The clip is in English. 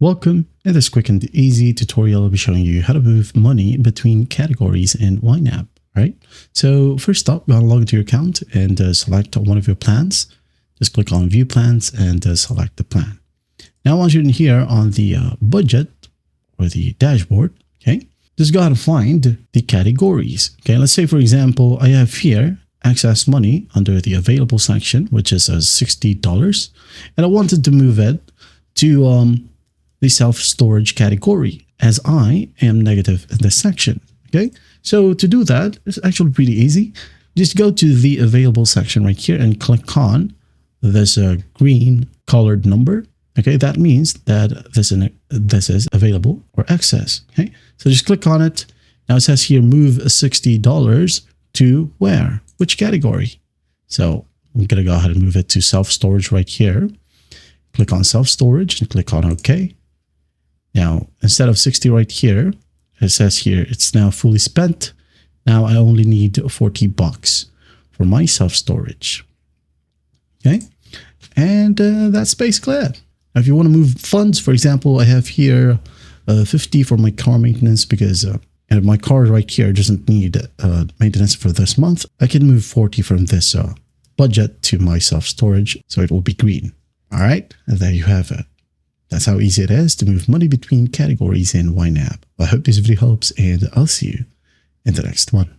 Welcome. In this quick and easy tutorial, I'll be showing you how to move money between categories in YNAB, right? So first up, you're going to log into your account and select one of your plans. Just click on View Plans and select the plan. Now, once you're in here on the budget or the dashboard, okay, just go ahead and find the categories. Okay, let's say, for example, I have here excess money under the available section, which is $60. And I wanted to move it to the self-storage category as I am negative in this section. Okay, so to do that, it's actually pretty easy. Just go to the available section right here and click on this green colored number. Okay, that means that this is available or excess. Okay, so just click on it. Now it says here move $60 to where? Which category? So I'm going to go ahead and move it to self-storage right here. Click on self-storage and click on OK. Now, instead of 60 right here, it says here it's now fully spent. Now I only need $40 for my self-storage. Okay, and that's basically it. Now, if you want to move funds, for example, I have here 50 for my car maintenance because my car right here doesn't need maintenance for this month. I can move 40 from this budget to my self-storage, so it will be green. All right, and there you have it. That's how easy it is to move money between categories in YNAB. I hope this video helps, and I'll see you in the next one.